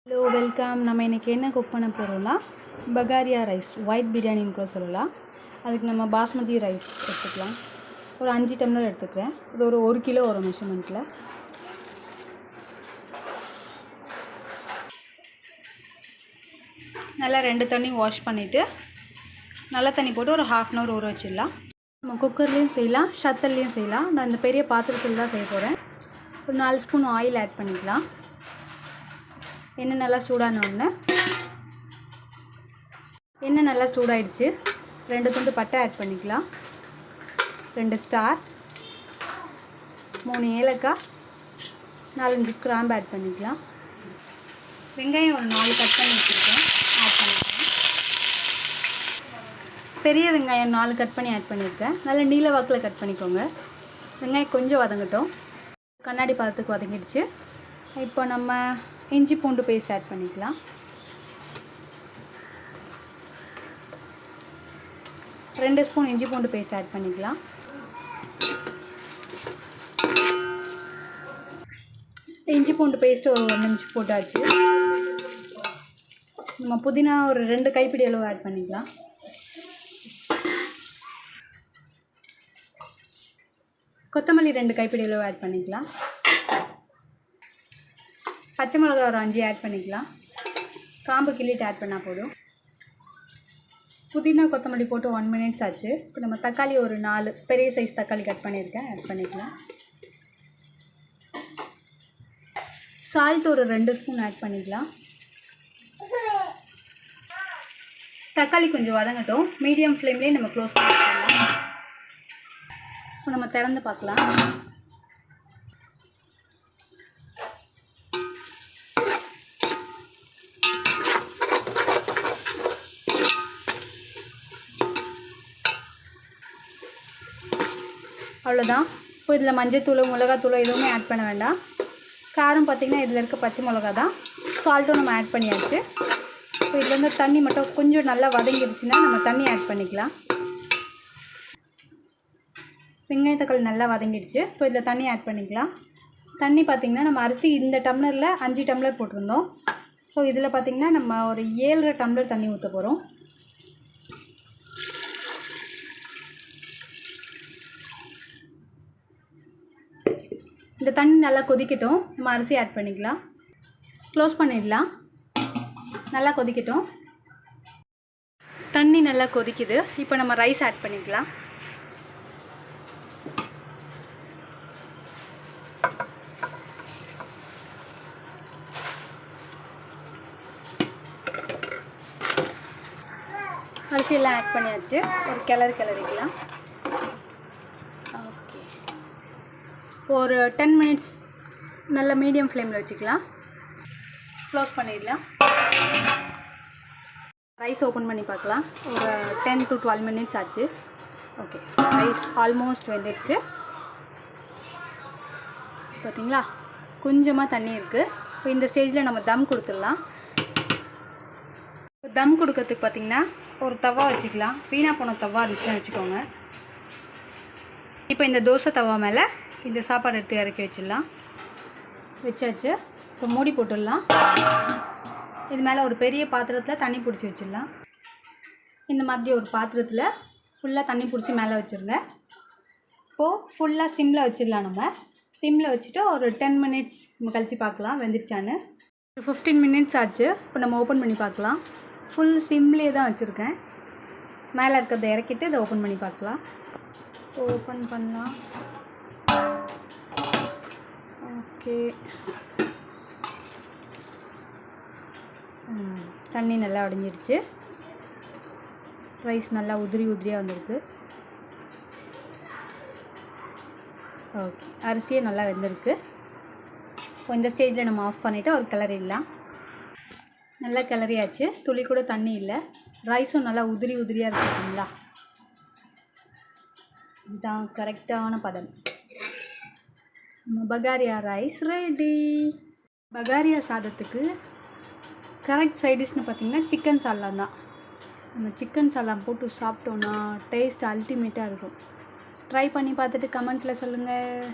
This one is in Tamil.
Hello welcome. நம்ம இன்றைக்கி என்ன குக் பண்ண போகிறோம்னா பகாரியா ரைஸ், ஒயிட் பிரியாணின்னு கூட சொல்லலாம். அதுக்கு நம்ம பாஸ்மதி ரைஸ் எடுத்துக்கலாம். ஒரு 5 டம்ளர் எடுத்துக்கிறேன். இது ஒரு 1 கிலோ வரும் மெஷர்மெண்ட்டில். நல்லா 2 தண்ணி வாஷ் பண்ணிவிட்டு நல்ல தண்ணி போட்டு ஒரு 1/2 அன் ஹவர் ஊற வச்சிடலாம். நம்ம குக்கர்லேயும் செய்யலாம், ஷத்தல்லையும் செய்யலாம். நான் இந்த பெரிய பாத்திரத்தில் தான் செய்ய போகிறேன். ஒரு 4 ஸ்பூன் ஆயில் ஆட் பண்ணிக்கலாம். எண்ணெய் நல்லா சூடான உடனே எண்ணெய் நல்லா சூடாயிடுச்சு. 2 துண்டு பட்டை ஆட் பண்ணிக்கலாம், 2 ஸ்டார், 3 ஏலக்காய், 4-5 கிராம்பு ஆட் பண்ணிக்கலாம். வெங்காயம் ஒரு 4 கட் பண்ணி வச்சுருக்கேன், ஆட் பண்ணிக்கலாம். பெரிய வெங்காயம் 4 கட் பண்ணி ஆட் பண்ணியிருக்கேன். நல்லா நீல வாக்கில் கட் பண்ணிக்கோங்க. வெங்காயம் கொஞ்சம் வதங்கட்டும். கண்ணாடி பதத்துக்கு வதங்கிடுச்சு. இப்போ நம்ம இஞ்சி பூண்டு பேஸ்ட் ஆட் பண்ணிக்கலாம். 2 ஸ்பூன் இஞ்சி பூண்டு பேஸ்ட் ஆட் பண்ணிக்கலாம். இஞ்சி பூண்டு பேஸ்ட்டு ஒரு 1 நிமிஷம் போட்டாச்சு. நம்ம புதினா ஒரு 2 கைப்பிடி அளவு ஆட் பண்ணிக்கலாம். கொத்தமல்லி 2 கைப்பிடி அளவு ஆட் பண்ணிக்கலாம். பச்சை மிளகா ஒரு 5 ஆட் பண்ணிக்கலாம். காம்பு கிள்ளிட்டு ஆட் பண்ணால் போதும். புதினா கொத்தமல்லி போட்டு 1 மினிட்ஸ் ஆச்சு. இப்போ நம்ம தக்காளி ஒரு 4 பெரிய சைஸ் தக்காளி கட் பண்ணியிருக்கேன், ஆட் பண்ணிக்கலாம். சால்ட் ஒரு 2 ஸ்பூன் ஆட் பண்ணிக்கலாம். தக்காளி கொஞ்சம் வதங்கட்டும். மீடியம் ஃப்ளேம்லேயே நம்ம க்ளோஸ் பண்ணிக்கலாம். இப்போ நம்ம திறந்து பார்க்கலாம். அவ்வளோதான். இப்போ இதில் மஞ்சத்தூள், மிளகாத்தூள் எதுவுமே ஆட் பண்ண வேண்டாம். காரம் பார்த்திங்கன்னா இதில் இருக்க பச்சை மிளகா தான். சால்ட்டும் நம்ம ஆட் பண்ணியாச்சு. இப்போ இதில் வந்து தண்ணி மட்டும் கொஞ்சம் நல்லா வதங்கிடுச்சுன்னா நம்ம தண்ணி ஆட் பண்ணிக்கலாம். வெங்காய தக்காளி நல்லா வதங்கிடுச்சு. இப்போ இதில் தண்ணி ஆட் பண்ணிக்கலாம். தண்ணி பார்த்திங்கன்னா நம்ம அரிசி இந்த டம்ளரில் 5 டம்ளர் போட்டிருந்தோம். ஸோ இதில் பார்த்திங்கன்னா நம்ம ஒரு 7.5 டம்ளர் தண்ணி ஊற்ற போகிறோம். இந்த தண்ணி நல்லா கொதிக்கட்டும். நம்ம அரிசி ஆட் பண்ணிக்கலாம். க்ளோஸ் பண்ணிடலாம். நல்லா கொதிக்கட்டும். தண்ணி நல்லா கொதிக்குது. இப்போ நம்ம ரைஸ் ஆட் பண்ணிக்கலாம். அரிசியெல்லாம் ஆட் பண்ணியாச்சு. ஒரு கிளறிக்கலாம். ஓகே, ஒரு 10 மினிட்ஸ் நல்ல மீடியம் ஃப்ளேமில் வச்சுக்கலாம். க்ளோஸ் பண்ணிடலாம். ரைஸ் ஓப்பன் பண்ணி பார்க்கலாம். ஒரு 10 to 12 மினிட்ஸ் ஆச்சு. ஓகே, ரைஸ் ஆல்மோஸ்ட் வெந்துடுச்சு. பார்த்தீங்களா, கொஞ்சமாக தண்ணி இருக்குது. இப்போ இந்த ஸ்டேஜில் நம்ம தம் கொடுத்துடலாம். தம் கொடுக்கறதுக்கு பார்த்திங்கன்னா ஒரு தவா வச்சுக்கலாம். வீணாக போன தவா இருந்துச்சுன்னா வச்சுக்கோங்க. இப்போ இந்த தோசை தவா மேலே இந்த சாப்பாடு எடுத்து இறக்கி வச்சிடலாம். வச்சாச்சு. இப்போ மூடி போட்டுடலாம். இது மேலே ஒரு பெரிய பாத்திரத்தில் தண்ணி பிடிச்சி வச்சிடலாம். இந்த மாதிரி ஒரு பாத்திரத்தில் ஃபுல்லாக தண்ணி பிடிச்சி மேலே வச்சுருங்க. இப்போது ஃபுல்லாக சிம்மில் வச்சிடலாம். நம்ம சிம்மில் வச்சுட்டு ஒரு 10 மினிட்ஸ் நம்ம கழித்து பார்க்கலாம் வெந்துடுச்சான்னு. 15 மினிட்ஸ் ஆச்சு. இப்போ நம்ம ஓப்பன் பண்ணி பார்க்கலாம். ஃபுல் சிம்லேயே தான் வச்சுருக்கேன். மேலே இருக்கிறத இறக்கிட்டு இதை ஓப்பன் பண்ணி பார்க்கலாம். ஓப்பன் பண்ணலாம். ஓகே, தண்ணி நல்லா உடைஞ்சிடுச்சு. ரைஸ் நல்லா உதிரியாக வந்திருக்கு. ஓகே, அரிசியே நல்லா வெந்திருக்கு. இப்போ இந்த ஸ்டேஜில் நம்ம ஆஃப் பண்ணிவிட்டு ஒரு கிளறிடலாம். நல்லா கிளறியாச்சு. துளி கூட தண்ணி இல்லை. ரைஸும் நல்லா உதிரியாக இருக்குங்களா. இதுதான் கரெக்டான பதம். நம்ம பகாரியா ரைஸ் ரெடி. பகாரியா சாதத்துக்கு கரெக்ட் சைடிஷ்னு பார்த்திங்கன்னா சிக்கன் சால்னா தான். நம்ம சிக்கன் சால்னா போட்டு சாப்பிட்டோன்னா டேஸ்ட் அல்டிமேட்டாக இருக்கும். ட்ரை பண்ணி பார்த்துட்டு கமெண்ட்டில் சொல்லுங்கள்.